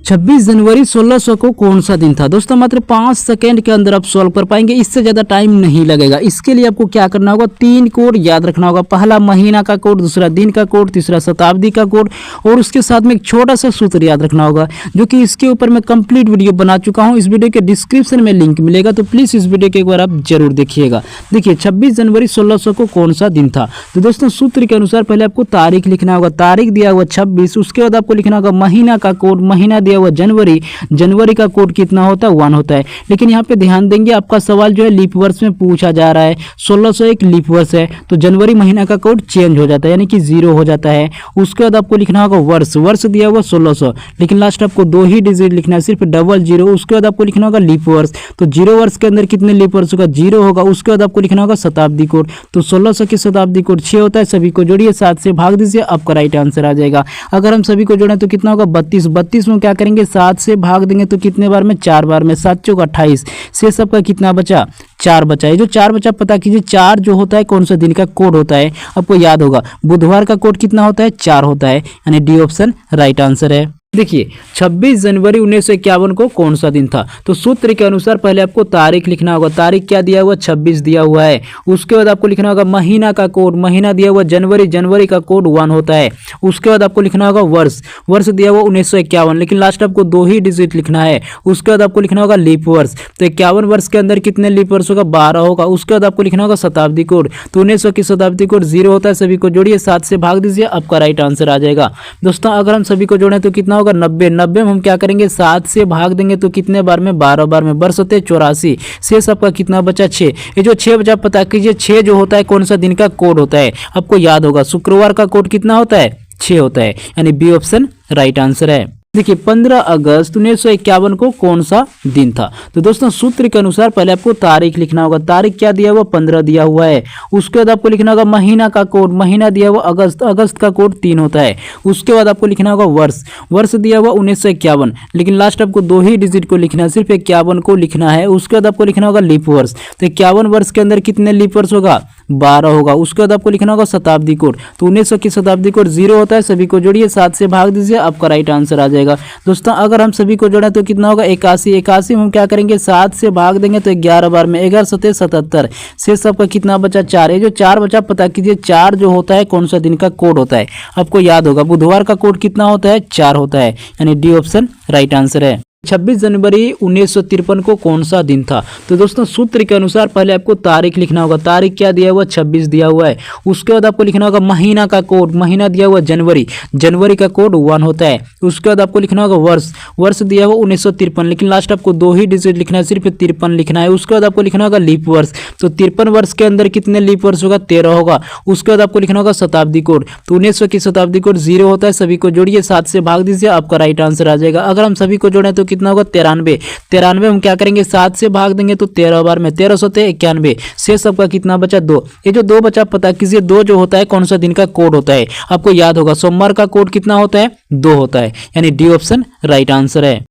26 जनवरी 1600 को कौन सा दिन था? दोस्तों मात्र 5 सेकंड के अंदर आप सॉल्व कर पाएंगे, इससे ज़्यादा टाइम नहीं लगेगा। इसके लिए आपको क्या करना होगा, 3 कोड याद रखना होगा। पहला महीना का कोड, दूसरा दिन का कोड, तीसरा शताब्दी का कोड और उसके साथ में एक छोटा सा सूत्र याद रखना होगा, जो कि इसके ऊपर मैं कंप्लीट वीडियो बना चुका हूँ। इस वीडियो के डिस्क्रिप्शन में लिंक मिलेगा, तो प्लीज़ इस वीडियो को एक बार आप जरूर देखिएगा। देखिए 26 जनवरी 1600 को कौन सा दिन था? तो दोस्तों सूत्र के अनुसार पहले आपको तारीख लिखना होगा, तारीख दिया हुआ 26, उसके बाद आपको लिखना होगा महीना का कोड, महीना दिया हुआ जनवरी, जनवरी का कोड कितना होता है 1 होता है। लेकिन यहाँ पे ध्यान देंगे, आपका सवाल जो है लीप वर्ष में पूछा जा रहा है। 1600 एक लीप वर्ष है, तो जनवरी महीना का कोड चेंज हो जाता है, यानी कि 0 हो जाता है। उसके बाद आपको लिखना होगा वर्ष, वर्ष दिया हुआ 1600, लेकिन लास्ट आपको 2 ही डिजिट लिखना है, सिर्फ 00। उसके बाद आपको लिखना होगा लीप वर्ष, तो 0 वर्ष के अंदर कितने लीप वर्ष होगा, 0 होगा। उसके बाद आपको लिखना होगा शताब्दी कोड, तो 1600 की शताब्दी कोड 6 होता है। सभी को जोड़िए, 7 से भाग दीजिए, आपका राइट आंसर आ जाएगा। अगर हम सभी को जोड़ें तो कितना होगा 32, 32 में क्या करेंगे 7 से भाग देंगे तो कितने बार में 4 बार में, 7 चौक 28, शेष सबका कितना बचा 4 बचा। ये जो 4 बचा पता कीजिए, 4 जो होता है कौन सा दिन का कोड होता है, आपको याद होगा बुधवार का कोड कितना होता है 4 होता है, यानी डी ऑप्शन राइट आंसर है। देखिए 26 जनवरी 1951 को कौन सा दिन था? तो सूत्र के अनुसार पहले आपको तारीख लिखना होगा, तारीख क्या दिया हुआ 26 दिया हुआ है। उसके बाद आपको लिखना होगा महीना का कोड, महीना दिया हुआ जनवरी, जनवरी का कोड 1 होता है। उसके बाद आपको लिखना होगा वर्ष, वर्ष दिया हुआ 1951, लेकिन लास्ट आपको 2 ही डिजिट लिखना है। उसके बाद आपको लिखना होगा लीप वर्ष, तो 51 वर्ष के अंदर कितने लीप वर्ष होगा 12 होगा। उसके बाद आपको लिखना होगा शताब्दी कोड, तो 1900 की शताब्दी कोड 0 होता है। सभी को जोड़िए, 7 से भाग दीजिए, आपका राइट आंसर आ जाएगा। दोस्तों अगर हम सभी को जोड़ें तो कितना 90, 90 में हम क्या करेंगे 7 से भाग देंगे तो कितने बार में 12 बार में, वर्ष होते 84, शेष आपका कितना बचा 6। ये जो 6 बचा पता कीजिए, 6 जो होता है कौन सा दिन का कोड होता है, आपको याद होगा शुक्रवार का कोड कितना होता है 6 होता है, यानी बी ऑप्शन राइट आंसर है। देखिए 15 अगस्त 1951 को कौन सा दिन था? तो दोस्तों सूत्र के अनुसार पहले आपको तारीख लिखना होगा, तारीख क्या दिया हुआ 15 दिया हुआ है। उसके बाद आपको लिखना होगा महीना का कोड, महीना दिया हुआ अगस्त, अगस्त का कोड 3 होता है। उसके बाद आपको लिखना होगा वर्ष, वर्ष दिया हुआ 1951, लेकिन लास्ट आपको 2 ही डिजिट को लिखना है, सिर्फ 51 को लिखना है। उसके बाद आपको लिखना होगा लीप वर्ष, तो 51 वर्ष के अंदर कितने लीप वर्ष होगा 12 होगा। उसके बाद आपको लिखना होगा शताब्दी कोड, तो 1900 की शताब्दी कोड 0 होता है। सभी को जोड़िए, 7 से भाग दीजिए, आपका राइट आंसर आ जाएगा। दोस्तों अगर हम सभी को जोड़ें तो कितना होगा 81, 81 में हम क्या करेंगे 7 से भाग देंगे तो 11 बार में, 11 सते 77, शेष सबका कितना बचा 4। ये जो 4 बचा पता कीजिए, 4 जो होता है कौन सा दिन का कोड होता है, आपको याद होगा बुधवार का कोड कितना होता है 4 होता है, यानी डी ऑप्शन राइट आंसर है। 26 जनवरी 1953 को कौन सा दिन था? तो दोस्तों सूत्र के अनुसार पहले आपको तारीख लिखना होगा, तारीख क्या दिया हुआ 26 दिया हुआ है। उसके बाद आपको लिखना होगा महीना का कोड, महीना दिया हुआ जनवरी, जनवरी का कोड 1 होता है। उसके बाद आपको लिखना होगा वर्ष, वर्ष दिया हुआ 1953, लेकिन लास्ट आपको 2 ही डिजिट लिखना है, सिर्फ 53 लिखना है। उसके बाद आपको लिखना होगा लीप वर्ष, तो 53 वर्ष के अंदर कितने लीप वर्ष होगा 13 होगा। उसके बाद आपको लिखना होगा शताब्दी कोड, तो 1900 की शताब्दी कोड 0 होता है। सभी को जोड़िए, 7 से भाग दीजिए, आपका राइट आंसर आ जाएगा। अगर हम सभी को जोड़ें तो कितना होगा 93, 93 हम क्या करेंगे 7 से भाग देंगे तो 13 बार में, 13 सते 91, शेष सबका कितना बचा 2। ये जो 2 बचा पता कीजिए, 2 जो होता है कौन सा दिन का कोड होता है, आपको याद होगा सोमवार का कोड कितना होता है 2 होता है, यानी डी ऑप्शन राइट आंसर है।